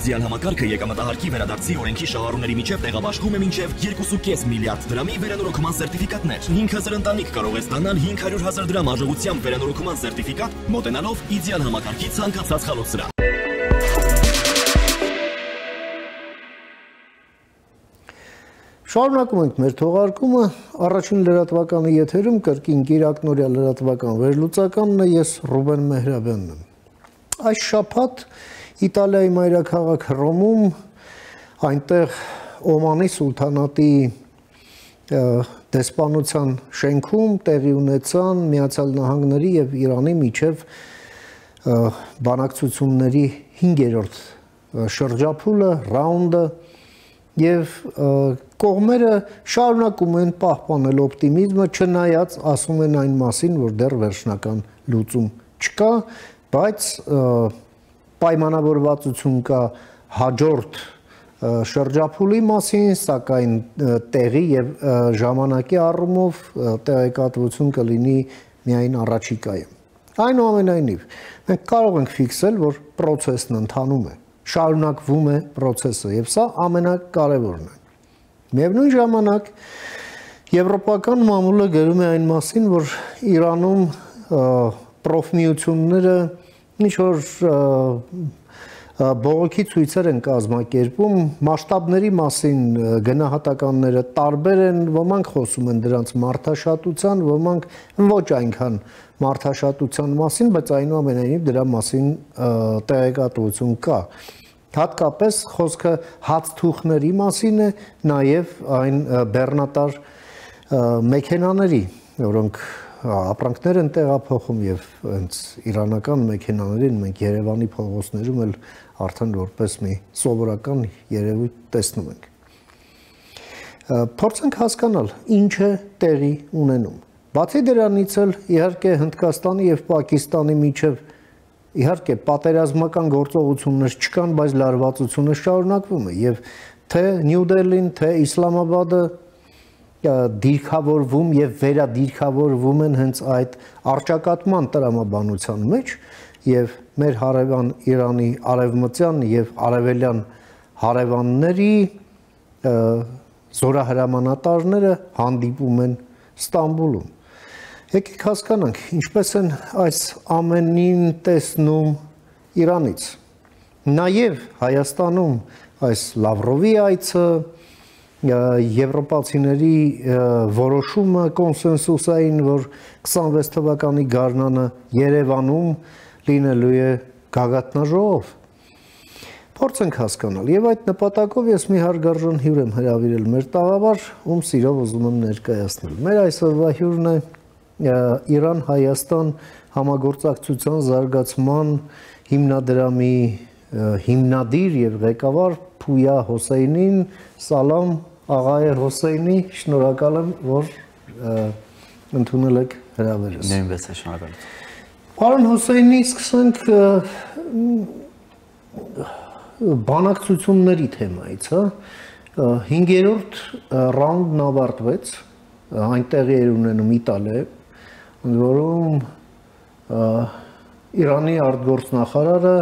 իդեալ համակարգը եկամտահարկի վերադարձի օրենքի շահառուների միջև տեղաբաշխում է մինչև 2.5 միլիարդ դրամի վերանորոգման սերտիֆիկատներ։ 5000 ընտանիք կարող է ստանալ 500,000 դրամ արժողությամբ վերանորոգման սերտիֆիկատ, մոտենալով իդեալ համակարգի ցանկացած խալոցրահ։ Շարունակում ենք մեր թողարկումը, առաջին լրատվականի եթերում կրկին գիրակնորյա լրատվական վերլուծականն է, ես Ռուբեն Մեհրաբյանն եմ։ Այս շաբաթ Իտալիայի մայրաքաղաք Հռոմում, այնտեղ Օմանի սուլթանատի դեսպանության շենքում տեղի ունեցան Միացյալ Նահանգների և Իրանի միջև բանակցությունների 5-րդ շրջափուլը, ռաունդը, և կողմերը շարունակում են պահպանել օպտիմիզմը, չնայած ասում են այն մասին, որ դեռ վերջնական լուծում չկա, բայց պայմանավորվածություն կա հաջորդ շրջափուլի մասին, սակայն տեղի և ժամանակի առումով տեղեկատվություն կլինի միայն առաջիկայում։ Այնուամենայնիվ, մենք կարող ենք ֆիքսել, որ պրոցեսն ընթանում է, շարունակվում է պրոցեսը, և սա ամենակարևորն է։ Միևնույն ժամանակ եվրոպական մամուլը գրում է այն մասին, որ Իրանում պրոֆմիությունները ինչ-որ բողոքի ցույցեր են կազմակերպում, մասշտաբների մասին գնահատականները տարբեր են, ոմանք խոսում են դրանց մարդաշատության, ոմանք ոչ այնքան մարդաշատության մասին, բայց այնուամենայնիվ դրա մասին տեղեկատվություն կա։ Հատկապես խոսքը հացթուխների մասին է, նաև այն բեռնատար մեքենաների, որոնք ապրանքներ են տեղափոխում և հենց իրանական մեքենաներին մենք Երևանի փողոցներում էլ արդեն որպես մի սովորական երևույթ տեսնում ենք։ Փորձենք հասկանալ, ինչ է տեղի ունենում։ Բացի դրանից էլ իհարկե Հնդկաստանի և Պակիստանի միջև իհարկե պատերազմական գործողություններ չկան, բայց լարվածությունը շարունակվում է և թե Նյու Դելհին, թե Իսլամաբադը դիրքավորվում և վերադիրքավորվում են հենց այդ առճակատման տրամաբանության մեջ և մեր հարևան Իրանի արևմտյան և արևելյան հարևանների զորահրամանատարները հանդիպում են Ստամբուլում։ Եկեք հասկանանք, ինչպես են այս ամենին տեսնում Իրանից։ Նաև Հայաստանում այս Լավրովի այցը, եվրոպացիների որոշումը կոնսենսուսային, որ 26 թվականի գարնանը Երևանում լինելու է գագաթնաժողով։ Փորձենք հասկանալ, և այդ նպատակով ես մի հարգարժան հյուր եմ հրավիրել մեր տաղավար, ում սիրով ուզում եմ ներկայացնել։ Մեր այսօրվա հյուրն է Իրան-Հայաստան համագործակցության զարգացման հիմնադրամի հիմնադիր և ղեկավար Փույա Հոսեյնին։ Սալամ աղայե Հոսեյնի, շնորհակալ եմ, որ ընդունել եք հրավերս։ Նույնպես է, շնորհակալություն։ Պարոն Հոսեյնի, սկսենք բանակցությունների թեմայից, 5-րդ ռաունդն ավարտվեց, այնտեղի էր ունենում Իտալիայում, ընդ որում Իրանի արտգործնախարարը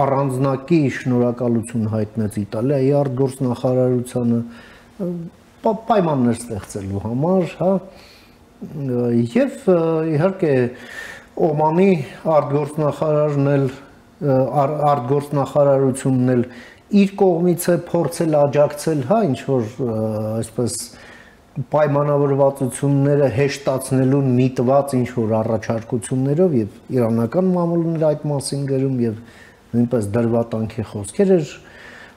առանձնակի շնորհակալություն հայտնեց Իտալիայի արտգործնախարարությանը պայմաններ ստեղծելու համար, և իհարկե Օմանի արտգործնախարարությունն էլ իր կողմից է փորձել աջակցել, ինչ-որ այսպես պայմանավորվածությունները հեշտացնելուն միտված ինչ-որ առաջարկություններով և իրանական մամուլն էր այդ մասին գրում և նույնպես դրվատանքի խոսքեր էր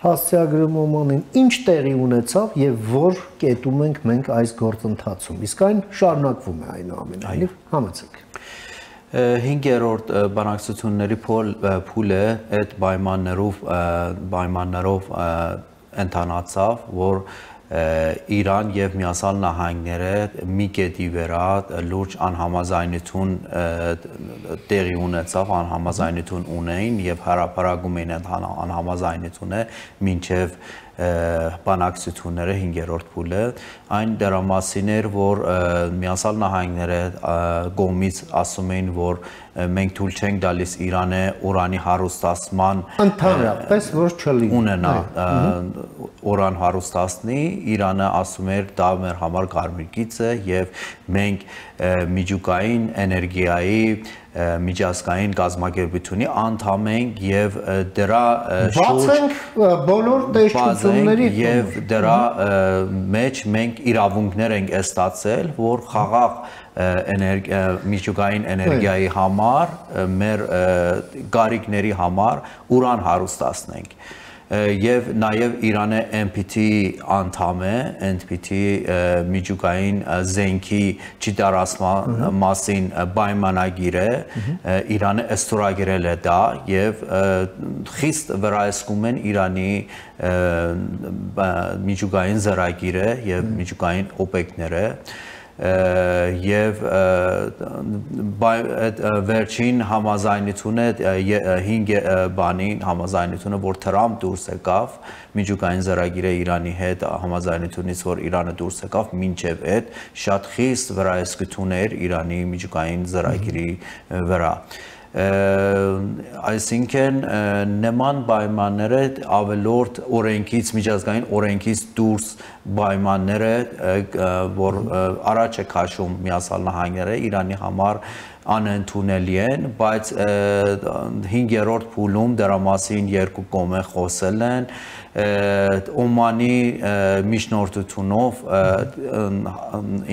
հասցեագրում Օմանին, ինչ տեղի ունեցավ և որ կետում ենք մենք այս գործընթացում, իսկ այն շարունակվում է այնուամենայնիվ, համեցեք։ 5-րդ բանակցությունների փուլը այդ պայմաններով ընթանացավ, որ Իրան և Միացյալ Նահանգները մի կետի վրա լուրջ անհամաձայնություն տեղի ունեցավ, անհամաձայնություն ունեին և հրապարակում էին այդ անհամաձայնությունը մինչև բանակցությունները 5-րդ փուլը այն դրամասին էր, որ Միացյալ Նահանգները կողմից ասում էին, որ մենք թույլ չենք տալիս Իրանը ուրանի հարուստացման ընդհանրապես որ չլինի ունենա ուրան հարուստացնի, Իրանը ասում էր դա մեր համար կարմիր գիծ է եւ մենք միջուկային էներգիայի միջազգային կազմակերպությունի անդամ ենք եւ դրա շուրջ բոլոր տեսչությունների եւ դրա մեջ մենք իրավունքներ ենք ստացել, որ խաղաղ միջուկային էներգիայի համար մեր գարիկների համար ուրան հարուստացնենք եւ նաեւ Իրանը NPT անդամ է, NPT միջուկային զենքի չդարացման մասին պայմանագիր է, Իրանը ստորագրել է դա եւ խիստ վրայսկում են Իրանի միջուկային ծրագիրը եւ միջուկային օբյեկտները եւ վերջին համաձայնությունը 5 բանի համաձայնությունը, որ Թրամփ դուրս եկավ միջուկային ծրագիրը Իրանի հետ համաձայնությունից, որ Իրանը դուրս եկավ, մինչեւ այդ շատ խիստ վրայսկություն էր Իրանի միջուկային ծրագիրի վրա այսինքն նման պայմանները ավելորդ օրենքից միջազգային օրենքից դուրս պայմանները որ առաջ է քաշում Միացյալ Նահանգները Իրանի համար անընդունելի են, բայց 5-րդ փուլում դրա մասին երկու կողմը խոսել են Օմանի միջնորդությունով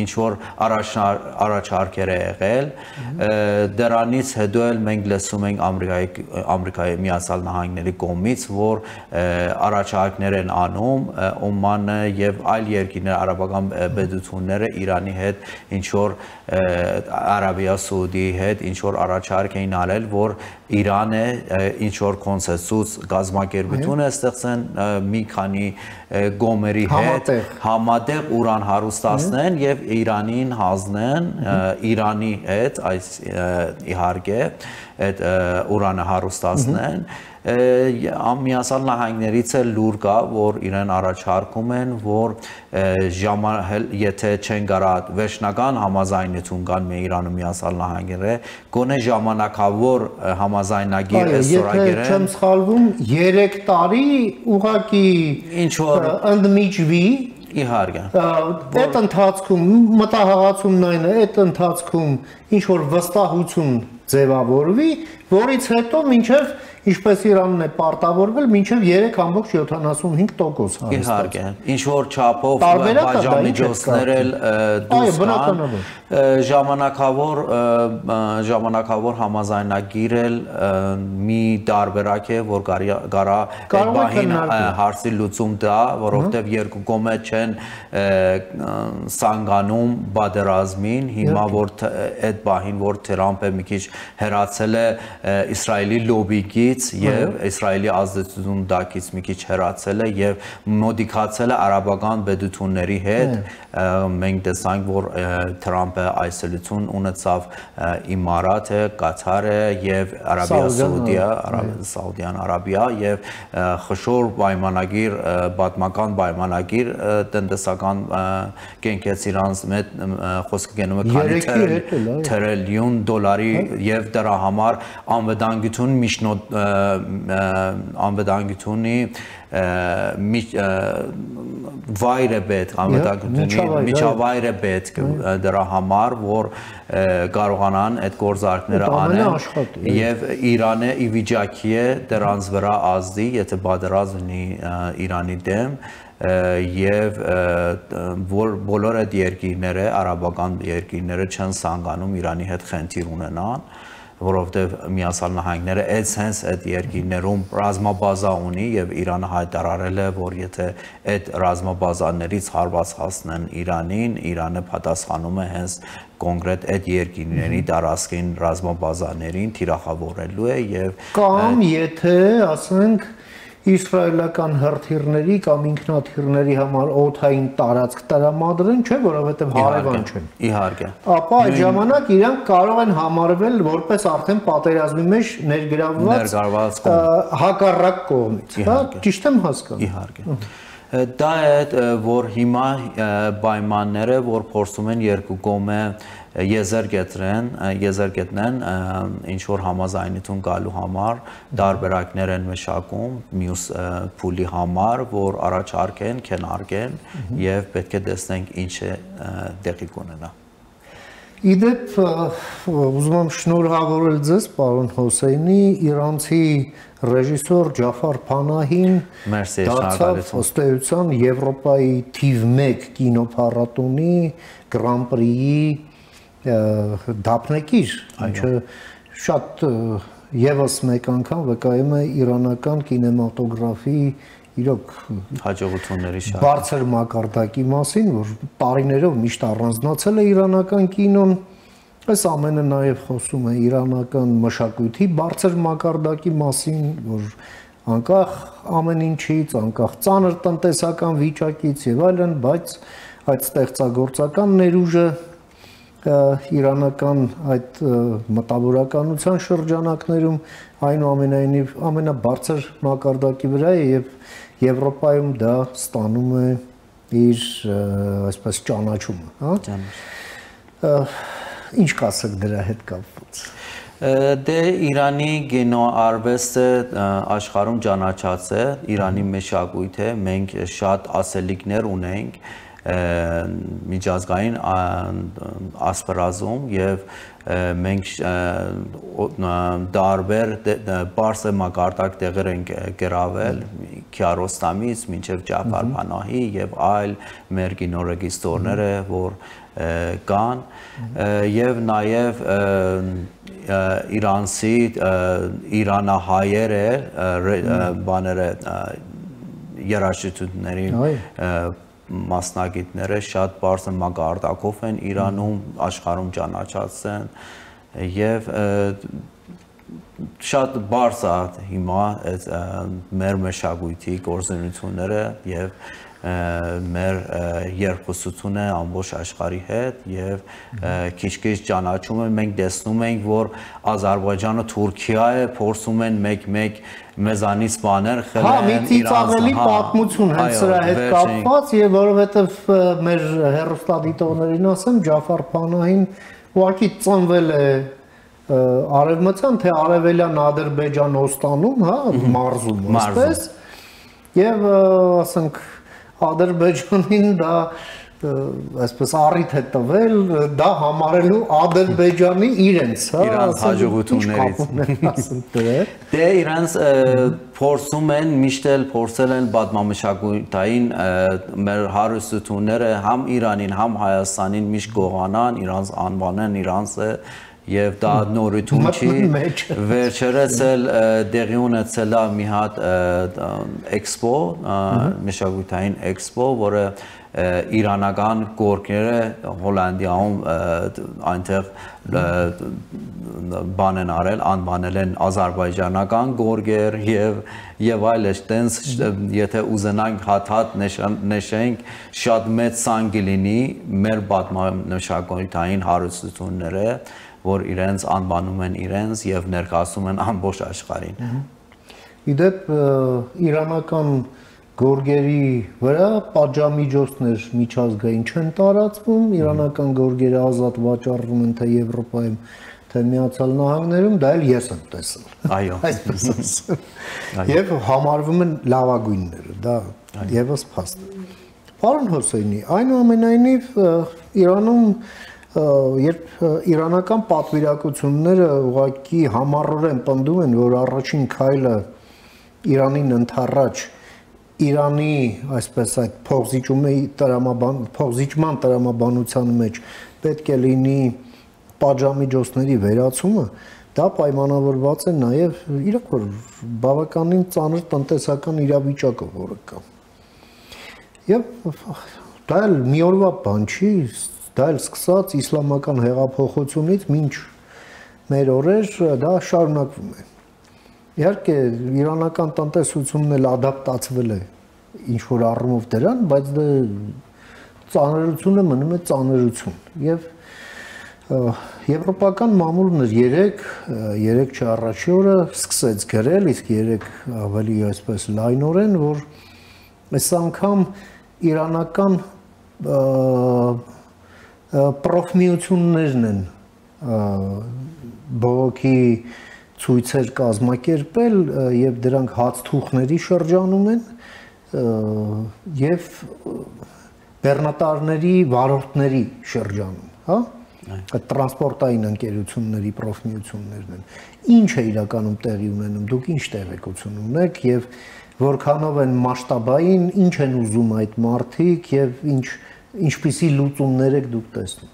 ինչ որ առաջարկեր է եղել դրանից հետո էլ մենք լսում ենք Ամերիկայի Միացյալ Նահանգների կողմից որ առաջարկներ են անում Օմանը եւ այլ երկրներ արաբական պետությունները Իրանի հետ ինչ որ Արաբիա Սաուդիի հետ ինչ որ առաջարկ էին արել որ Իրանը ինչ որ կոնսենսուս կազմակերպություն է ստեղծեն մի քանի գոմերի հետ համատեղ ուրան հարուստացնեն եւ Իրանին հանձնեն Իրանի հետ այս իհարկե այդ ուրանը հարուստացնեն Միացյալ Նահանգներից էլ լուր կա, որ իրեն առաջարկում են, որ եթե չեն կարա վերջնական համաձայնություն կան Իրանում Միացյալ Նահանգները, գոնե ժամանակավոր համաձայնագիր է ստորագրել։ Եթե չեմ սխալվում, 3 տարի ուղղակի ընդմիջվի Իհարկե։ Այդ ընթացքում մտահղացումն այն է, այդ ընթացքում ինչ որ վստահություն ձևավորվի, որից հետո մինչև ինչպես Իրանն է պարտավորվել մինչև 3.75% հարուստ։ Իհարկե, ինչ որ չափով բաժանմիջոցներ էլ դուրս ժամանակավոր համաձայնագիր էլ մի տարբերակ է, որ կարա այդ բահին հարցի լուծում տա, որովհետև երկու կողմը չեն սանգանում պատերազմին, հիմա որ այդ բահին որ Թրամփը մի քիչ հեռացել է Իսրայելի լոբիից եւ Իսրայելի ազդեցություն դակից մի քիչ հեռացել է եւ մոդիքացել է արաբական պետությունների հետ մենք տեսանք որ Թրամփը այցելություն ունեցավ Իմարաթը, Կատարը եւ Արաբիա Սաուդիա, Սաուդյան Արաբիա եւ խոշոր պայմանագիր, պատմական պայմանագիր տնտեսական կենքեց իրանց մեծ խոսքը գնում է քանի տրիլիոն դոլարի եւ դրա համար անվտանգություն անվտանգությունի վայր է պետք, անվտանգությունի միջավայր է պետք դրա համար, որ կարողանան այդ գործարքները անեն եւ Իրանը ի վիճակի է դրանց վրա ազդի, եթե պատերազմ լինի Իրանի դեմ եւ բոլոր այդ երկիրները, արաբական երկիրները չեն ցանկանում Իրանի հետ խնդիր ունենան որովհետև Միացյալ Նահանգները հենց այդ երկիրներում ռազմաբազա ունի եւ Իրանը հայտարարել է, որ եթե այդ ռազմաբազաներից հարված հասնեն Իրանին, Իրանը պատասխանում է հենց կոնկրետ այդ երկիրների տարածքին ռազմաբազաներին թիրախավորելու է եւ կամ եթե ասենք իսրայելական հրթիռների կամ ինքնաթիռների համար օդային տարածք տրամադրեն, չէ, որովհետև հարևան չեն։ Իհարկե։ Ապա այդ ժամանակ իրանք կարող են համարվել որպես արդեն պատերազմի մեջ ներգրավված հակառակ կողմից, հա, ճիշտ եմ հասկանում։ Իհարկե։ Դա է, որ հիմա պայմանները, որ փորձում են երկու կողմը եզր գտնեն ինչ որ համաձայնություն գալու համար տարբերակներ են մշակում մյուս փուլի համար, որ առաջարկեն, քննարկեն եւ պետք է տեսնենք ինչ է տեղի կունենա։ Իդեպ ուզում եմ շնորհավորել ձեզ, պարոն Հոսեյնի, իրանցի ռեժիսոր Ջաֆար Փանահին դարձավ ըստ էության Եվրոպայի թիվ 1 կինոփառատոնի Grand Prix-ի դափնեկիր, ինչը շատ եւս մեկ անգամ վկայում է իրանական կինեմատոգրաֆի իրոք հաջողությունների շատ բարձր մակարդակի մասին, որ տարիներով միշտ առանձնացել է իրանական կինոն, այս ամենը նաև խոսում է իրանական մշակույթի բարձր մակարդակի մասին, որ անկախ ամեն ինչից, անկախ ծանր տնտեսական վիճակից եւ այլն, բայց այդ ստեղծագործական ներուժը իրանական այդ մտավորականության շրջանակներում այնուամենայնիվ ամենաբարձր մակարդակի վրա է եւ Եվրոպայում դա ստանում է իր այսպես ճանաչումը, հա։ Ինչ կասեք դրա հետ կապված։ Դե Իրանի կինոարվեստը աշխարհում ճանաչած է, Իրանի մշակույթ է, մենք շատ ասելիքներ ունենք միջազգային ասպարազում եւ մենք դարբեր բարձր մակարդակ տեղեր ենք գրավել Քիարոստամից մինչև Ջաֆար Փանահի եւ այլ մեր կինոռեգիստրորները, որ կան եւ նաեւ իրանցի իրանահայերը բաները երաժշտությունների մասնագետները շատ բարձր մակարդակով են Իրանում, աշխարհում ճանաչած են եւ շատ բարձր հիմա մեր մշակույթի գործունեությունները եւ մեր երկխոսությունը ամբողջ աշխարհի հետ եւ քիչ-քիչ ճանաչում են, մենք տեսնում ենք, որ Ադրբեջանը, Թուրքիայը փորձում են մեկ-մեկ մեզանից բաներ խլեն Հա, մի ծիծաղելի պատմություն հենց սրա հետ կապված եւ որովհետեւ մեր հեռուստադիտողներին ասեմ, Ջաֆար Փանահին ուղղակի ծնվել է արևմտյան թե արևելյան Ադրբեջան Օստանում, հա, մարզում, այսպես եւ ասենք Ադրբեջանին դա այսպես առիթ է տվել դա համարելու Ադրբեջանի իրենց, հա, իրանց հաջողություններից։ Դե իրանց փորձում են միշտ էլ փորձել են պատմամշակութային մեր հարստությունները համ Իրանին, համ Հայաստանին միշտ գողանան, իրանց անվանեն, իրանցը եւ դա նորություն չի վերջերս էլ դեղի ունեցել է մի հատ էքսպո մշակութային էքսպո, որը իրանական գորգերը Հոլանդիայում այնտեղ բան են արել, անվանել են ադրբեջանական գորգեր եւ այլն, տենց եթե ուզենանք հատ նշենք, շատ մեծ ցան կլինի մեր պատմամշակութային հարստությունները, որ իրենց անվանում են իրենց եւ ներկայացնում են ամբողջ աշխարհին։ Իդեպ իրանական գորգերի վրա պատժամիջոցներ միջազգային չեն տարածվում, իրանական գորգերը ազատ վաճառվում են թե Եվրոպայում, թե Միացյալ Նահանգներում, դա էլ ես եմ տեսել։ Այո, այսպես ասեմ։ Եվ համարվում են լավագույնները, դա եւս փաստ է։ Պարոն Հոսեյնի, այնուամենայնիվ Իրանում երբ իրանական պատվիրակությունները ուղղակի համառորեն պնդում են, որ առաջին քայլը Իրանին ընդառաջ Իրանի այսպես այդ փոխզիջման տրամաբանության մեջ պետք է լինի պատժամիջոցների վերացումը, դա պայմանավորված է նաև իրոք որ բավականին ծանր տնտեսական իրավիճակով որը կա։ Եվ դա էլ մի օրվա բան չի, դա էլ սկսած իսլամական հեղափոխությունից մինչ մեր օրեր դա շարունակվում է։ Իհարկե իրանական տնտեսությունն էլ ադապտացվել է ինչ որ առումով դրան, բայց դա ծանրությունը մնում է ծանրություն։ Եվ եվրոպական մամուլն երեք չէ առաջի օրը սկսեց գրել, իսկ երեք ավելի այսպես լայնորեն, որ այս անգամ իրանական պրոֆմիություններն են բողոքի ցույցեր կազմակերպել եւ դրանք հացթուխների շրջանում են եւ բեռնատարների վարորդների շրջանում, հա, տրանսպորտային ընկերությունների պրոֆմիություններն են։ Ինչ է իրականում տեղի ունենում, դուք ինչ տեղեկություն ունեք եւ որքանով են մասշտաբային, ինչ են ուզում այդ մարդիկ եւ ինչպիսի լուծումներ եք դուք տեսնում։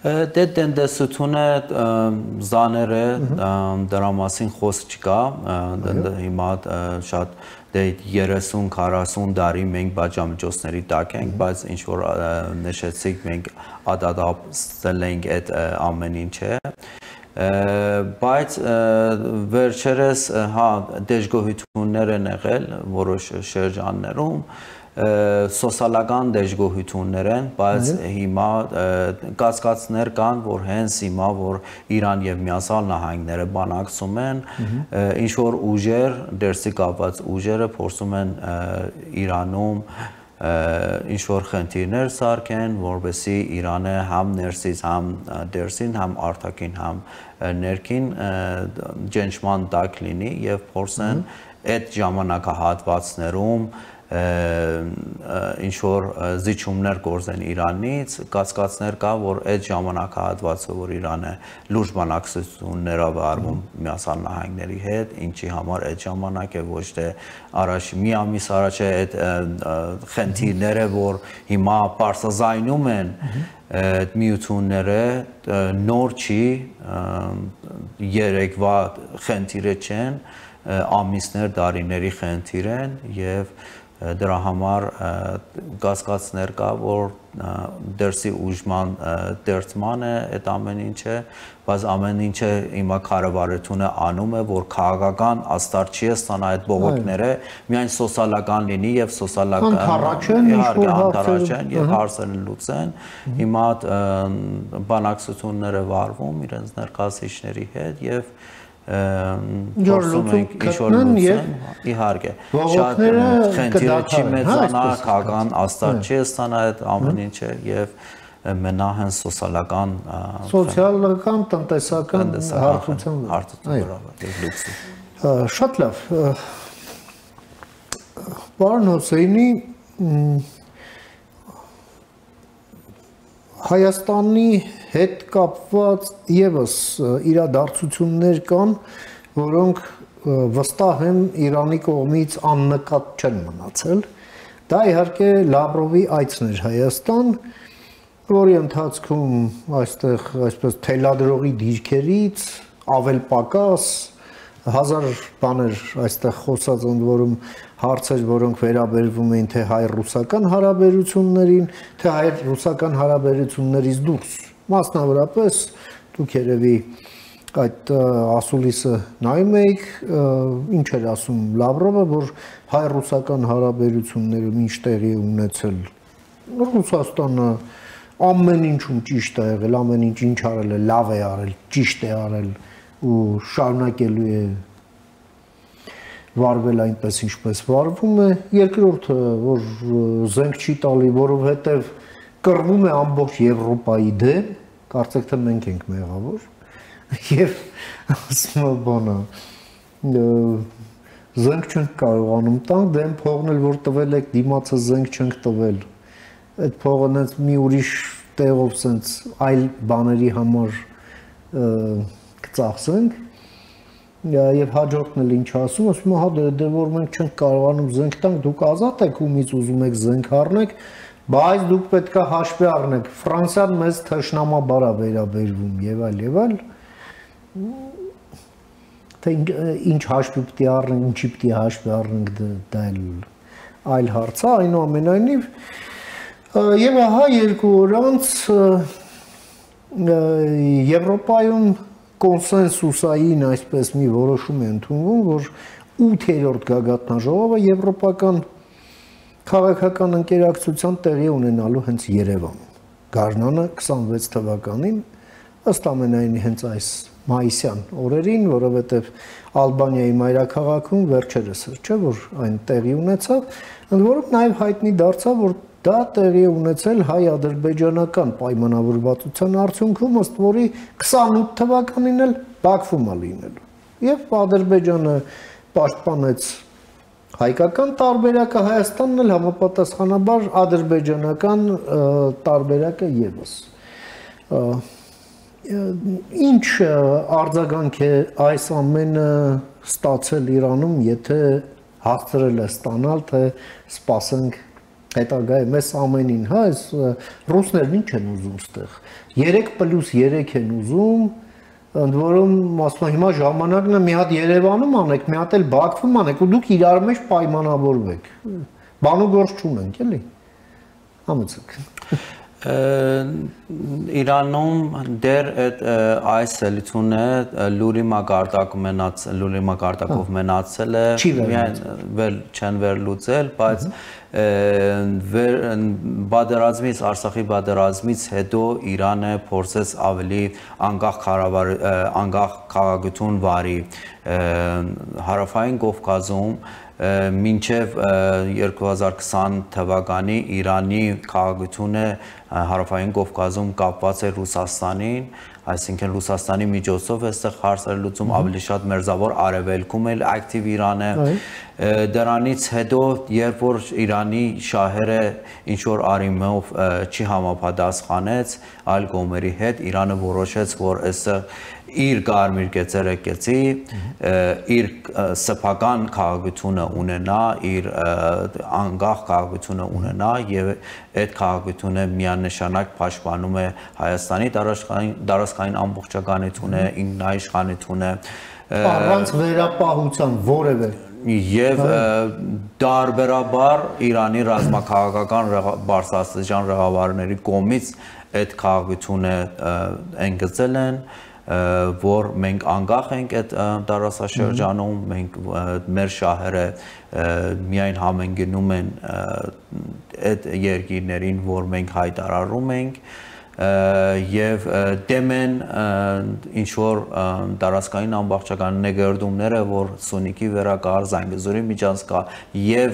Դե տենդենսությունը զաներ է, դրա մասին խոսք չկա, հիմա շատ դե 30-40 տարի մենք բաժամիջոցների տակ ենք, բայց ինչ որ նշեցիք, մենք ադադապտել ենք այդ ամեն ինչը, բայց վերջերս հա դժգոհություններ են եղել որոշ շրջաններում, սոցիալական դժգոհություններ են, բայց հիմա կասկածներ կան, որ հենց հիմա որ Իրան եւ Միացյալ Նահանգները բանակցում են, ինչ որ ուժեր, դերսի կապված ուժերը փորձում են Իրանում ինչ որ խնդիրներ սարքեն, որովհետեւ Իրանը համ ներսից, համ դերսին, համ արտաքին, համ ներքին ջնջման տակ լինի եւ փորձեն այդ ժամանակահատվածներում ինչ որ զիջումներ գործեն Իրանից, կասկածներ կա, որ այդ ժամանակահատվածը, որ Իրանը լուրջ բանակցություններով արվում Միացյալ Նահանգների հետ, ինչի համար այդ ժամանակ է ոչ թե առաջ մի ամիս առաջ է այդ խնդիրները, որ հիմա պարզազայնում են այդ միությունները, նոր չի, երեկվա խնդիրը չեն, ամիսներ, տարիների խնդիր են եւ դրա համար կասկածներ կա, որ դերսի ուժման դերծման է այդ ամեն ինչը, բայց ամեն ինչը հիմա կառավարությունը անում է, որ քաղաքական աստար չի ստանա այդ բողոքները, միայն սոցիալական լինի եւ սոցիալական եւ հարցերը լուծեն, հիմա բանակցությունները վարվում իրենց ներկայացուցիչների հետ եւ Փորձում ենք ինչ-որ լուծեն, իհարկե, շատ խնդիրը չի մեծանա, քաղաքական աստար չի ստանա այդ ամեն ինչը եւ մենա հենց սոցիալական, տնտեսական հարթության լուծի։ Շատ լավ։ Պարոն Հոսեյնի, Հայաստանի հետ կապված եւս իրադարձություններ կան, որոնք վստահ եմ Իրանի կողմից աննկատ չեն մնացել։ Դա իհարկե Լավրովի այցն էր Հայաստան, որի ընթացքում այստեղ այսպես թելադրողի դիրքերից ավել պակաս հազար բաներ այստեղ խոսած ընդ որում հարցեր, որոնք վերաբերվում էին թե հայ-ռուսական հարաբերություններին, թե հայ-ռուսական հարաբերություններից դուրս։ Մասնավորապես դուք երևի այդ ասուլիսը նայում եք, ինչ էր ասում Լավրովը, որ հայ-ռուսական հարաբերություններում ինչ տեղի ունեցել Ռուսաստանը ամեն ինչում ճիշտ է եղել, ամեն ինչ արել է, լավ է արել, ճիշտ է արել ու շարունակելու է վարվել այնպես ինչպես վարվում է, երկրորդը, որ զենք չի տալի, որովհետև կռվում է ամբողջ Եվրոպայի դեմ, կարծեք թե մենք ենք մեղավոր, եւ ասում է բանը, զենք չենք կարողանում տանք, դեմ փողն էլ որ տվել եք, դիմացը զենք չենք տվել, այդ փողը նենց մի ուրիշ տեղով սենց այլ բաների համար կծախսենք եւ հաջորդն էլ ինչ ասում, ասում հա դե որ մենք չենք կարողանում զենք տանք, դուք ազատ եք ումից ուզում եք զենք առնեք, բայց դուք պետքա հաշվի առնեք, Ֆրանսիան մեզ թշնամաբար է վերաբերվում եւ այլ, թե ինչ հաշվի պետք է առնենք, ինչի պետք է հաշվի առնենք, դա այլ հարց է, այնուամենայնիվ եւ ահա երկու օր անց Եվրոպայում կոնսենսուսային այսպես մի որոշում է ընդունվում, որ 8-րդ գագաթնաժողովը եվրոպական քաղաքական ընկերակցության տեղի ունենալու հենց Երևանում։ Գարնանը 26 թվականին ըստ ամենայնի հենց այս մայիսյան օրերին, որովհետև Ալբանիայի մայրաքաղաքում վերջերս չէ որ այն տեղի ունեցավ, ընդ որում նաև հայտնի դարձավ, որ դա տեղի ունեցել հայ-ադրբեջանական պայմանավորվածության արդյունքում, ըստ որի 28 թվականին էլ Բաքվում է լինելու։ Եվ Ադրբեջանը պաշտպանեց հայկական տարբերակը, Հայաստանն էլ համապատասխանաբար ադրբեջանական տարբերակը ևս։ Ինչ արձագանք է այս ամենը ստացել Իրանում, եթե հասցրել է ստանալ, թե սպասենք հետագայի մեզ ամենին, հա, այս ռուսներն ինչ են ուզում ստեղ, 3+3 են ուզում, ընդ որում ասում եմ հիմա ժամանակն է մի հատ Երևանում անեք, մի հատ էլ Բաքվում անեք ու դուք իրար մեջ պայմանավորվեք, բան ու գործ չունենք, էլի, համեցեք։ Իրանում դեր այս սելությունը լուրի մակարդակով մնացել է, չեն վերլուծել, բայց Արցախի պատերազմից հետո Իրանը փորձեց ավելի անկախ քաղաքություն վարի Հարավային Կովկասում մինչև 2020 թվականի Իրանի քաղաքությունը Հարավային Կովկասում կապված է Ռուսաստանին, այսինքն Ռուսաստանի միջոցով այստեղ հարցեր լուծում ավելի շատ մերձավոր արևելքում էլ ակտիվ Իրան է։ Դրանից հետո, երբ որ Իրանի շահերը ինչ որ արիմով չի համապատասխանեց այլ կողմերի հետ, Իրանը որոշեց, որ այստեղ իր կարմիր կեցերը կեցի, իր սեփական քաղաքությունը ունենա, իր անկախ քաղաքությունը ունենա եւ այդ քաղաքությունը միանշանակ պաշտպանում է Հայաստանի տարածքային ամբողջականությունը, ինքնաիշխանությունը, առանց վերապահության որևէ եւ տարբերաբար Իրանի ռազմաքաղաքական բարձրաստիճան ղեկավարների կողմից այդ քաղաքությունը ընդգծել են, որ մենք անկախ ենք այդ տարածաշրջանում, մենք մեր շահերը միայն համընկնում են այդ երկիրներին, որ մենք հայտարարում ենք եւ դեմ են ինչ որ տարածքային ամբողջական նկարդումները, որ Սյունիքի վերակար Զանգեզուրի միջանցքա եւ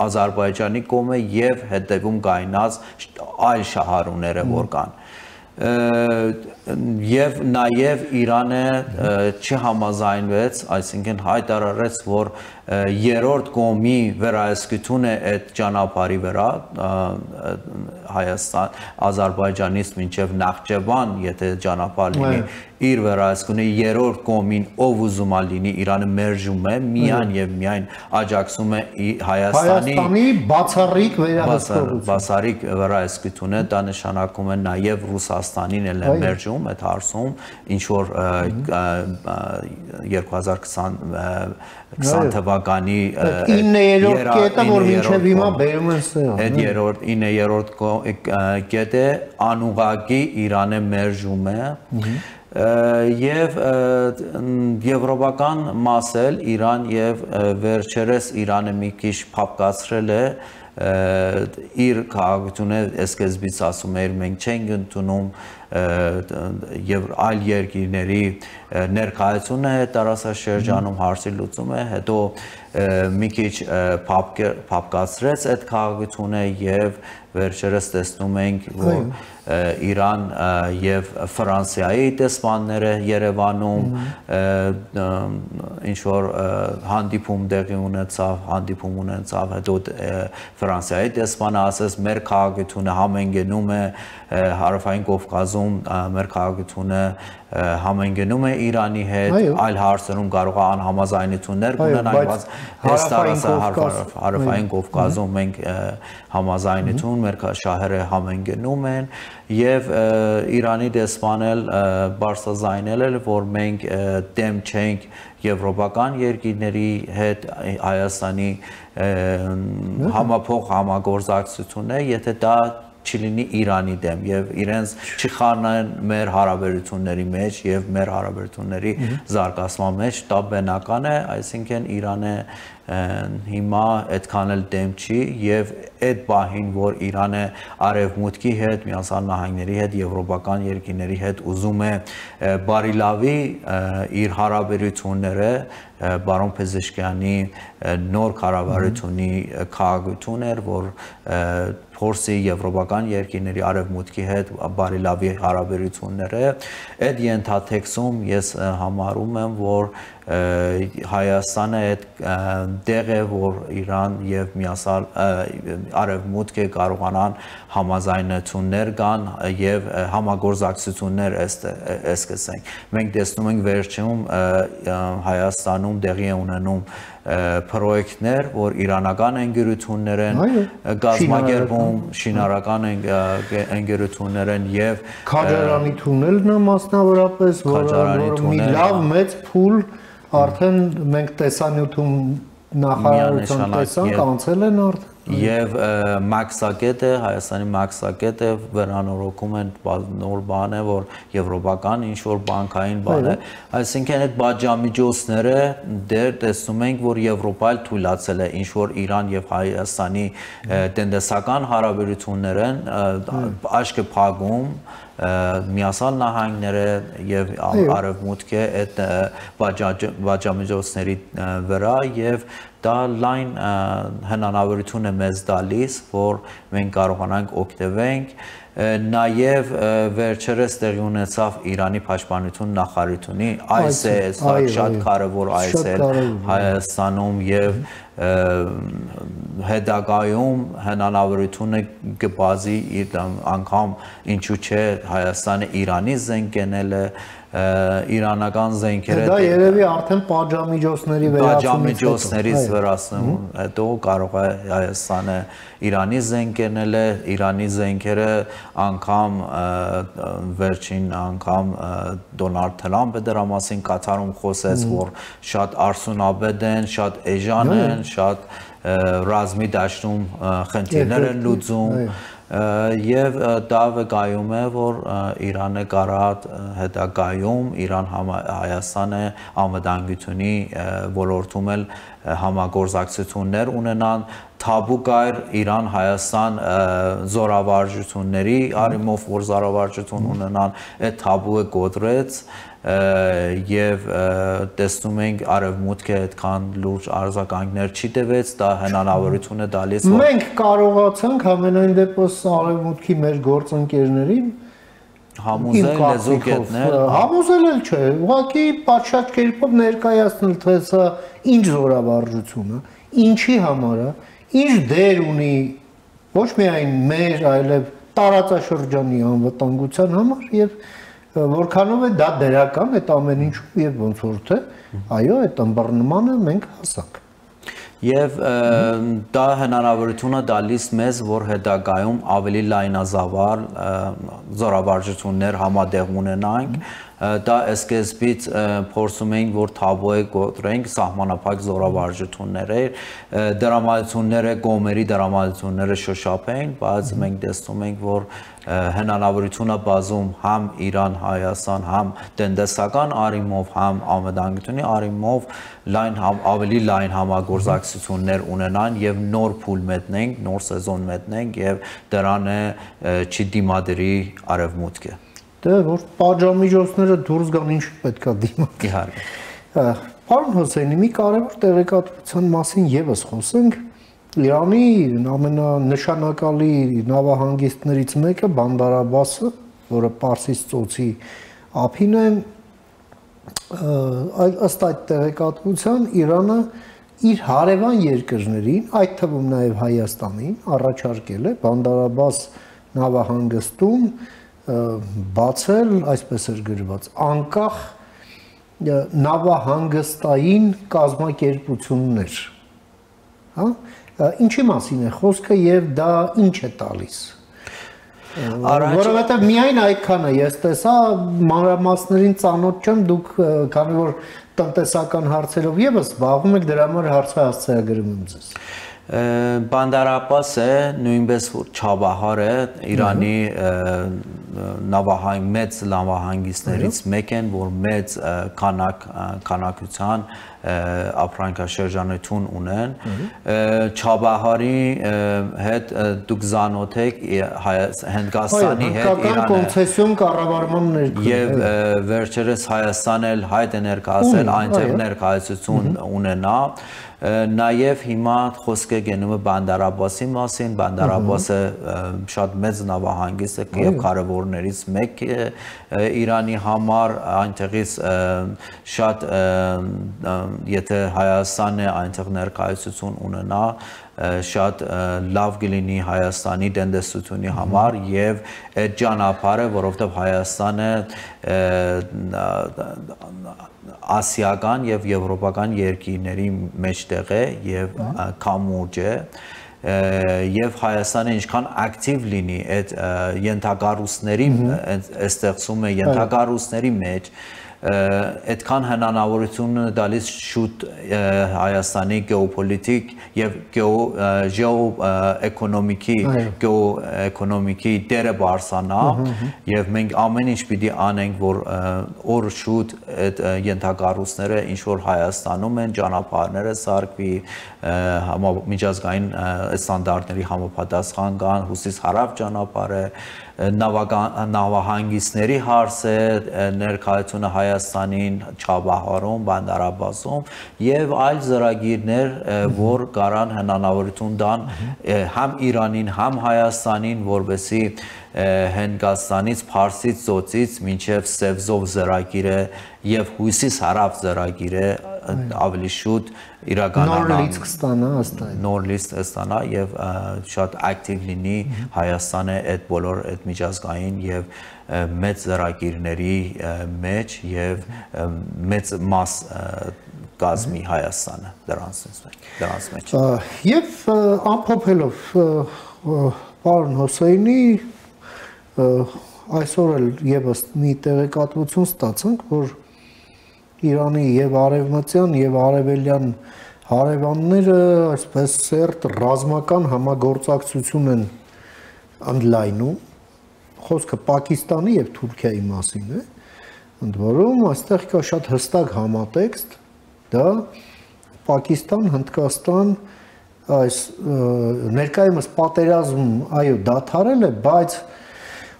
Ադրբեջանի կողմը եւ հետեւում կայնած այլ շահառուները որ կան եւ նաեւ Իրանը չհամաձայնվեց, այսինքն հայտարարեց, որ երրորդ կողմի վերահսկությունը այդ ճանապարհի վրա Հայաստան, Ադրբեջանից մինչև Նախճեվան, եթե ճանապարհ լինի, իր վերահսկությունը երրորդ կողմին ով ուզում է լինի, Իրանը մերժում է, միայն եւ միայն աջակցում է Հայաստանի բացառիկ վերահսկողություն։ Բացառիկ վերահսկությունը, դա նշանակում է նաեւ Ռուսաստանին էլ է մերժում այդ հարցում, ինչ որ 2020 թվականի 9-րդ կետը, որ մինչև հիմա բերում են սրան։ Այդ 9-րդ կետը անուղղակի Իրանը մերժում է եւ եվրոպական մասել Իրան եւ վերջերս Իրանը մի քիչ փապկացրել է իր քաղաքությունը սկզբից ասում էր մենք չենք ընդունում եւ այլ երկրների ներկայությունը տարածաշրջանում հարցի լուծում է, հետո մի քիչ փապկացրեց այդ քաղաքությունը եւ վերջերս տեսնում ենք, որ Իրան եւ Ֆրանսիայի դեսպանները Երևանում ինչ որ հանդիպում տեղի ունեցավ, հետո Ֆրանսիայի դեսպանը ասաց մեր քաղաքությունը համընկնում է Հարավային Կովկասում, մեր քաղաքությունը համընկնում է Իրանի հետ, այլ հարցերում կարող է անհամաձայնություններ ունենալ, բայց Հարավային Կովկասում մենք համաձայնություն, մեր շահերը համընկնում են եւ Իրանի դեսպանել բարձրաձայնել էր, որ մենք դեմ չենք եվրոպական երկրների հետ Հայաստանի համապող համագործակցությունը, եթե դա չլինի Իրանի դեմ եւ իրենց չխառնեն մեր հարաբերությունների մեջ եւ մեր հարաբերությունների զարգացման մեջ, դա բնական է, այսինքն Իրանը հիմա այդքան էլ դեմ չի եւ այդ բահին որ Իրանը արևմուտքի հետ, Միացյալ Նահանգների հետ, եվրոպական երկրների հետ ուզում է բարիլավի իր հարաբերությունները Բարոն Փեզեշկյանի նոր կառավարությունի քաղաքություն էր, որ փորձի եվրոպական երկրների արևմուտքի հետ բարիլավի հարաբերությունները այդ ենթատեքստում ես համարում եմ, որ Հայաստանը այդ դեղ է, որ Իրան եւ Միացյալ Արևմուտքը կարողանան համաձայնություններ կան եւ համագործակցություններ սկսենք։ Մենք տեսնում ենք վերջում Հայաստանում տեղի ունենում պրոյեկտներ, որ իրանական ընկերություններ են կազմակերպում, շինարարական ընկերություններ են եւ Քաջարանի թունելն է մասնավորապես, որ մի լավ մեծ փուլ արդեն մենք տեսանյութում նախարարության տեսանք, անցել են արդեն եւ մաքսակետը Հայաստանի մաքսակետը վերանորոգում են նոր բան է, որ եվրոպական ինչ որ բանկային բան է, այսինքն այդ բաժամիջոցները դեռ տեսնում ենք, որ Եվրոպայել թույլաtsել է ինչ որ Իրան եւ Հայաստանի տնտեսական հարաբերություններն աչքը փակում Միացյալ Նահանգները եւ Արևմուտքը այդ բաժամիջոցների վրա եւ դա լայն հնարավորություն է մեզ տալիս, որ մենք կարողանանք օգտվենք Նաև վերջերս տեղի ունեցավ Իրանի պաշտպանություն նախարարությունի այս է շատ կարևոր այս է Հայաստանում եւ հետագայում հնարավորությունը կբազի անգամ ինչու՞ չէ Հայաստանը Իրանի զենքենել է իրանական զենքերը դա երևի արդեն պատժամիջոցներից վերացնում հետո կարող է Հայաստանը Իրանի զենքերն է Իրանի զենքերը անգամ վերջին անգամ Դոնալդ Թրամփը դրա մասին Կատարում խոսեց որ շատ արդյունավետ են շատ էժան են շատ ռազմի դաշտում խնդիրներ են լուծում Եվ դա վկայում է, որ Իրանը կարա հետագայում Իրան Հայաստանը անվտանգությունի ոլորտում էլ համագործակցություններ ունենան թաբու կայր Իրան Հայաստան զորավարժությունների արիմով որ զորավարժություն ունենան այդ թաբուը կոտրեց եւ տեսնում ենք արևմուտքը այդքան լուրջ արձագանքներ չի տվեց դա հնարավորություն է տալիս որ մենք կարողացանք ամենայն դեպս արևմուտքի մեր գործընկերներին համոզել լեզուկետներ համոզել էլ չէ ուղղակի պատշաճ կերպով ներկայացնել թե սա ինչ զորավարժություն է ինչի համար է ինչ դեր ունի ոչ միայն մեր այլև տարածաշրջանի անվտանգության համար եւ որքանով է դա դերական այդ ամեն ինչում եւ ոնց որ թե այո այդ ըմբռնմանը մենք հասանք Եվ դա հնարավորություն է տալիս մեզ, որ հետագայում ավելի լայնազավար զորավարժություններ համատեղ ունենանք, դա սկզբից փորձում ենք, որ թաբու է կոտրենք սահմանափակ զորավարժությունները, դրամատուրգները, կողմերի դրամատուրգները շոշափեն, բայց մենք տեսնում ենք, որ հնարավորություն է բազում համ Իրան, Հայաստան, համ տնտեսական արիմով, համ անվտանգությունի արիմով ավելի լայն համագործակցություններ ունենան եւ նոր փուլ մտնենք, նոր սեզոն մտնենք եւ դրան չի դիմադրի արևմուտքը Դե որ պատժամիջոցները դուրս գան ինչ պետքա դիմադրի Իհարկե Պարոն Հոսեյնի մի կարևոր տեղեկատվության մասին եւս խոսենք Իրանի ամենանշանակալի նավահանգիստներից մեկը Բանդար-Աբբասը, որը Պարսից ծոցի ափին է, ըստ այդ տեղեկատվության Իրանը իր հարևան երկրներին, այդ թվում նաև Հայաստանին, առաջարկել է Բանդար-Աբբաս նավահանգստում բացել, այսպես էր գրված, անկախ նավահանգստային կազմակերպություններ, հա Ինչի մասին է խոսքը եւ դա ինչ է տալիս Որովհետեւ միայն այդքան է ես տեսա մանրամասներին ծանոթ չեմ դուք քանի որ տնտեսական հարցերով եւս զբաղվում եք դրա համար հարցը հասցեագրում եմ ձեզ Բանդարաբասը նույնպես Չաբահար է Իրանի մեծ նավահանգիստներից մեկն, որ մեծ քանակության ապրանքաշրջանություն ունեն։ Չաբահարի հետ դուք զանոթ եք Հնդկաստանի հետ Իրանը կոնցեսիոն կառավարման ներքո եւ վերջերս Հայաստան էլ հայտ է ներկայացել այնտեղ ներկայացություն ունենա Նաև հիմա խոսքը գնում է Բանդարաբասի մասին, Բանդարաբասը շատ մեծ նավահանգիստ է եւ կարևորներից մեկ է Իրանի համար, այնտեղից շատ եթե Հայաստանը այնտեղ ներկայացություն ունենա, շատ լավ կլինի Հայաստանի տնտեսությունի համար եւ այդ ճանապարհը, որովհետեւ Հայաստանը ասիական եւ եվրոպական երկրների մեջտեղ է եւ կամուրջ է եւ Հայաստանը ինչքան ակտիվ լինի այդ ենթակառույցների ստեղծում է ենթակառույցների մեջ այդքան հնարավորություն տալիս շուտ Հայաստանի գեոպոլիտիկ եւ գեոէկոնոմիկի դերը բարձրանա եւ մենք ամեն ինչ պիտի անենք որ օր շուտ այդ ենթակառույցները ինչ որ Հայաստանում են ճանապարհները սարքվի միջազգային ստանդարտների համապատասխան կան հյուսիս հարավ ճանապարհը նավահանգիստների հարցը ներկայությունը Հայաստանին Չաբահարում, Բանդարաբասում եւ այլ ծրագիրներ, որ կարան հնարավորություն տան համ Իրանին, համ Հայաստանին, որովհետեւ Հնդկաստանից, Փարսից, Ծոցից մինչև Սևզով ծրագիրը եւ հյուսիս հարավ ծրագիրը ավելի շուտ իրականանա նոր լիստ կստանա եւ շատ ակտիվ լինի Հայաստանը այդ բոլոր այդ միջազգային եւ մեծ ծրագիրների մեջ եւ մեծ մաս կազմի Հայաստանը դրանց մեջ եւ ամփոփելով պարոն Հոսեյնի այսօր էլ եւս մի տեղեկատվություն ստացանք որ Իրանի եւ արևմտյան եւ արևելյան հարևանները այսպես սերտ ռազմական համագործակցություն են ընդլայնում խոսքը Պակիստանի եւ Թուրքիայի մասին է ընդ որում այստեղ կա շատ հստակ համատեքստ դա Պակիստան, Հնդկաստան այս ներկայումս պատերազմ այո դադարել է բայց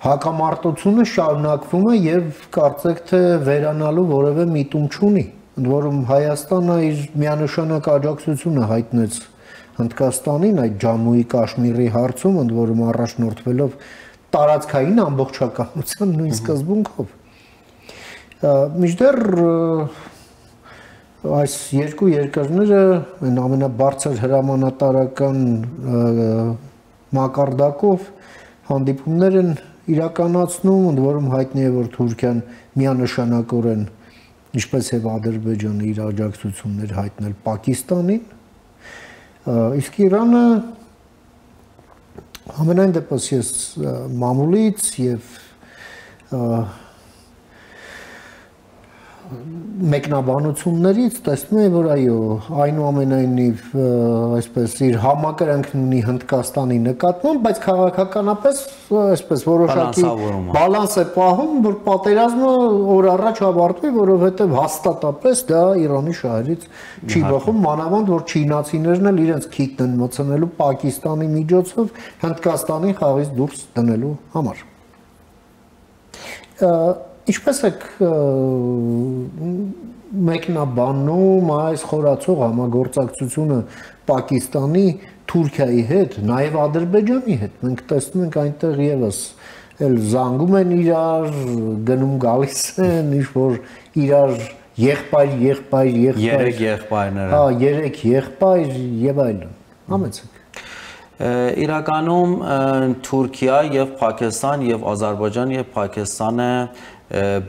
հակամարտությունը շարունակվում է եւ կարծեք թե վերանալու որևէ միտում չունի ընդ որում Հայաստանը իր միանշանակ աջակցությունը հայտնեց Հնդկաստանին այդ Ջամուի Կաշմիրի հարցում ընդ որում առաջնորդվելով տարածքային ամբողջականության նույն սկզբունքով մինչդեռ այս երկու երկրները այն ամենաբարձր հրամանատարական մակարդակով հանդիպումներ են իրականացնում ընդ որում հայտնի է որ Թուրքիան միանշանակորեն ինչպես եւ Ադրբեջանը իր աջակցություններ հայտնել Պակիստանին իսկ Իրանը ամենայն դեպս ես մամուլից եւ մեկնաբանություններից տեսնում եմ որ այո այնուամենայնիվ այսպես իր համակրանքն ունի Հնդկաստանի նկատմամբ բայց քաղաքականապես այսպես որոշակի բալանս է պահում որ պատերազմը օր առաջ ավարտվի որովհետև հաստատապես դա Իրանի շահերից չի բխում մանավանդ որ չինացիներն էլ իրենց քիթն են մտցնելու Պակիստանի միջոցով Հնդկաստանի խաղից դուրս դնելու համար Ինչպես եք մեկնաբանում այս խորացող համագործակցությունը Պակիստանի, Թուրքիայի հետ, նաև Ադրբեջանի հետ։ Մենք տեսնում ենք այնտեղ եւս էլ զանգում են իրար, գնում գալիս են, ինչ որ իրար եղբայր, երեք եղբայրներ։ Հա, երեք եղբայր եւ այլն։ Համեցեք։ Իրականում Թուրքիա եւ Պակիստան եւ Ադրբեջան եւ Պակիստանը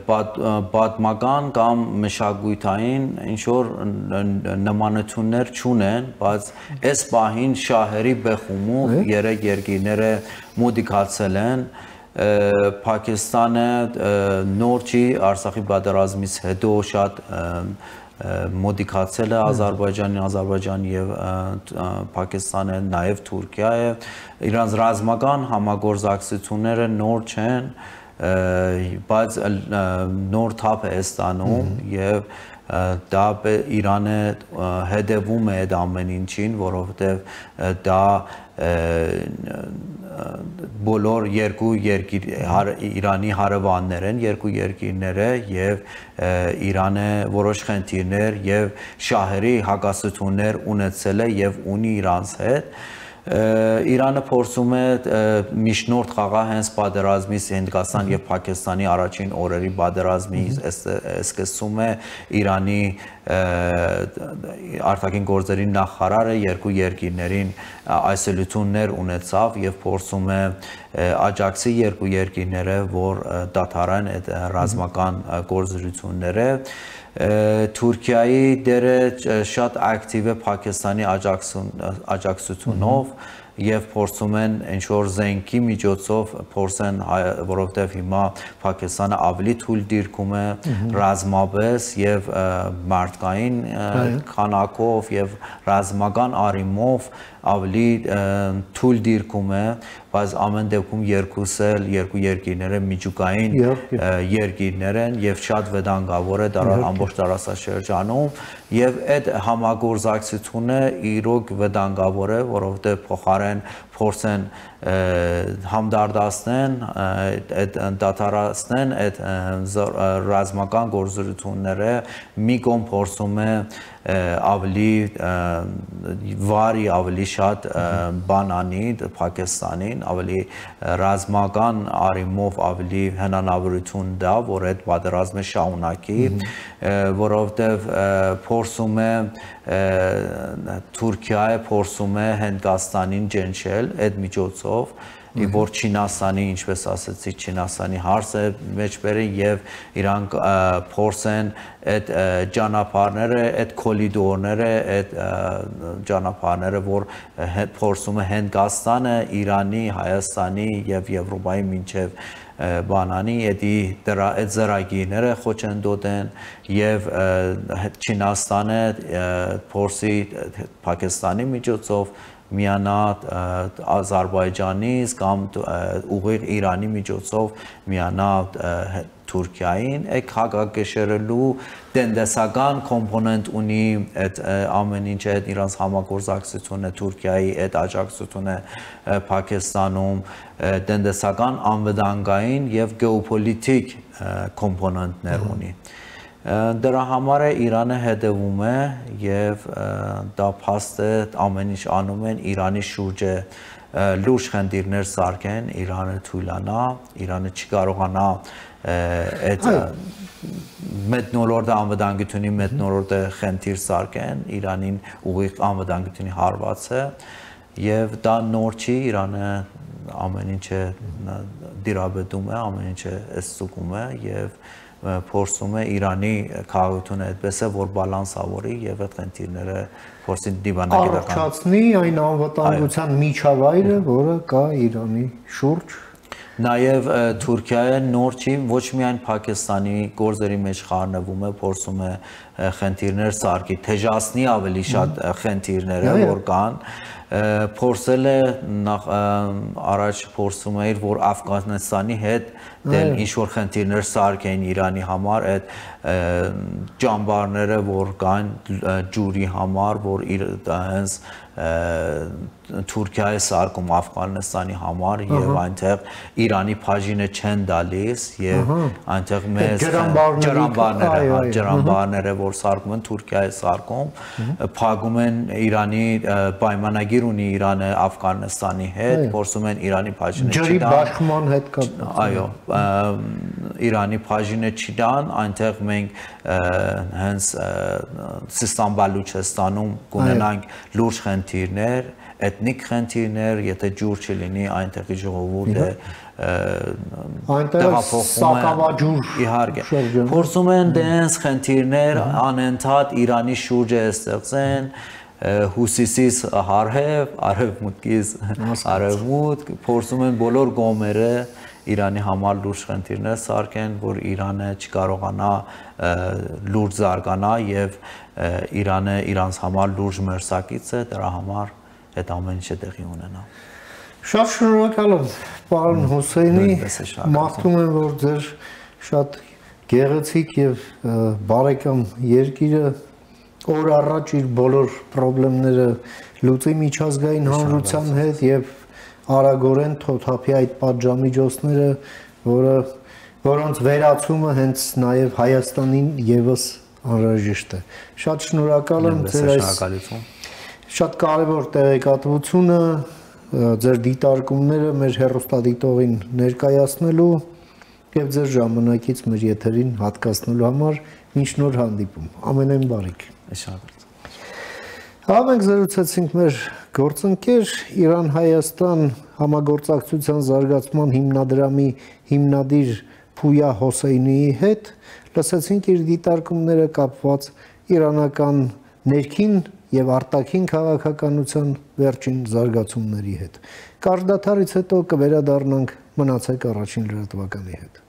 պատմական կամ մշակութային ինչ որ նմանություններ չունեն, բայց այս պահին շահերի բխումով երեք երկիրները մոդիկացել են Պակիստանը նոր չի Արցախի պատերազմից հետո շատ մոդիկացել է Ադրբեջան եւ Պակիստանը, նաեւ Թուրքիա իրանց ռազմական համագործակցությունները նոր չեն, բայց նոր թափ է ստանում եւ դա Իրանը հետևում է այդ ամեն ինչին, որովհետեւ դա բոլոր երկու երկիր Իրանի հարևաններ են, երկու երկիրներ է եւ Իրանը որոշ խնդիրներ եւ շահերի հակասություններ ունեցել է եւ ունի իրանց հետ Իրանը փորձում է միջնորդ խաղալ հենց պատերազմից Հնդկաստան եւ Պակիստանի առաջին օրերի պատերազմի սկսում է Իրանի արտաքին գործերի նախարարը երկու երկիրներին այցելություններ ունեցավ եւ փորձում է աջակցի երկու երկիրները որ դադարեն այդ ռազմական գործողությունները Թուրքիայի դերը շատ ակտիվ է Պակիստանի աջակցությունով եւ փորձում են ինչ-որ զենքի միջոցով փորձեն որովհետեւ հիմա Պակիստանը ավելի թույլ դիրքում է ռազմապես եւ մարդկային քանակով եւ ռազմական առումով ավելի թույլ դիրքում է բայց ամեն դեպքում երկու երկիրները միջուկային երկիրներ են եւ շատ վտանգավոր է ամբողջ տարածաշրջանում եւ այդ համագործակցությունը իրոք վտանգավոր է որովհետեւ փոխարեն փորձեն համդարդացնեն այդ դադարացնեն այդ ռազմական գործողությունները մի կողմ փորձում է ավելի վարի ավելի շատ բան անի Պակիստանին ավելի ռազմական առումով ավելի հնարավորություն դա որ այդ պատերազմը շարունակի որովհետև փորձում է Թուրքիայի փորձում է Հնդկաստանին ջնջել այդ միջոցով որ Չինաստանի, ինչպես ասացի, Չինաստանի հարցը մեջ բերեն եւ իրանք փորձեն այդ ճանապարհները, այդ կորիդորները, այդ ճանապարհները, որ փորձում է Հնդկաստանը, Իրանի, Հայաստանի եւ Եվրոպայի մինչեւ բանանի այդ ծրագիրները խոչընդոտեն եւ Չինաստանը փորձի Պակիստանի միջոցով միանա Ադրբեջանից կամ ուղիղ Իրանի միջոցով միանա Թուրքիային այդ հակակշռելու տենդենսական կոմպոնենտ ունի այդ ամեն ինչը այդ իրանց համագործակցությունը Թուրքիայի այդ աջակցությունը Պակիստանում տենդենսական անվտանգային եւ գեոպոլիտիկ կոմպոնենտներ ունի Դրա համար է Իրանը հետևում է եւ դա փաստ է ամեն ինչ անում են Իրանի շուրջը լուրջ խնդիրներ սարքեն Իրանը թույլանա Իրանը չկարողանա այդ մեկնոլորտը անվտանգությունի մեկնոլորտը խնդիր սարքեն Իրանին ուղիղ անվտանգությունի հարված է եւ դա նոր չի Իրանը ամեն ինչը դիրաբետում է ամեն ինչը ստուգում է եւ փորձում է Իրանի քաղաքությունը այդպես է որ բալանսավորի եւ այդ խնդիրները փորձի դիվանագիտական առողջացնի այն անվտանգության միջավայրը որը կա Իրանի շուրջ Նաև Թուրքիայի նոր չի ոչ միայն Պակիստանի գործերի մեջ խառնվում է փորձում է խնդիրներ սարքի թեժացնի ավելի շատ խնդիրները որ կան փորձել է նախ առաջ փորձում էր որ Աֆղանստանի հետ դել ինչ որ խնդիրներ սարքեն Իրանի համար այդ ճամբարները որ կան ջուրի համար որ հենց Թուրքիայի սարկում Աֆղանստանի համար եւ այնտեղ Իրանի բաժինը չեն դալիս եւ այնտեղ մեծ ջրամբարները որ սարկում են Թուրքիայի սարկում փակում են Իրանի պայմանագիր ունի Իրանը Աֆղանստանի հետ փորձում են Իրանի բաժինը ջրի բաշխման հետ կապված այո Իրանի բաժինը չդան այնտեղ մենք հենց Սիստան Բալուչեստանում կունենանք լուրջ խնդիրներ էթնիկ խնդիրներ, եթե ջուր չլինի այնտեղի ժողովուրդը սակավաջուր իհարկե փորձում են դենց խնդիրներ անընդհատ Իրանի շուրջը ստեղծեն հյուսիսից հարև, արևմուտքից արևմուտք, փորձում են բոլոր կողմերը Իրանի համար լուրջ խնդիրներ սարքեն, որ Իրանը չկարողանա լուրջ զարգանա եւ Իրանը իրանց համար լուրջ մերսակից է, դրա համար այդ ամեն ինչը տեղի ունենա։ Շատ շնորհակալ եմ, պարոն Հոսեյնի, մաղթում եմ, որ ձեր շատ գեղեցիկ եւ բարեկամ երկիրը օր առաջ իր բոլոր խնդիրները լուծի միջազգային հանրության հետ եւ արագորեն թոթափի այդ պատժամիջոցները, որոնց վերացումը հենց նաեւ Հայաստանին եւս անհրաժեշտ է։ Շատ շնորհակալ եմ ձեր այս շատ կարևոր տեղեկատվությունը, ձեր դիտարկումները մեր հեռուստադիտողին ներկայացնելու եւ ձեր ժամանակից մեր եթերին հատկացնելու համար մինչ նոր հանդիպում։ Ամենայն բարիք։ Մենք զրուցեցինք մեր գործընկեր Իրան-Հայաստան համագործակցության զարգացման հիմնադրամի հիմնադիր Փույա Հոսեյնիի հետ, լսեցինք իր դիտարկումները կապված իրանական ներքին եւ արտաքին քաղաքականության վերջին զարգացումների հետ։ Կարճ դադարից հետո կվերադառնանք, մնացեք առաջին լրատվականի հետ։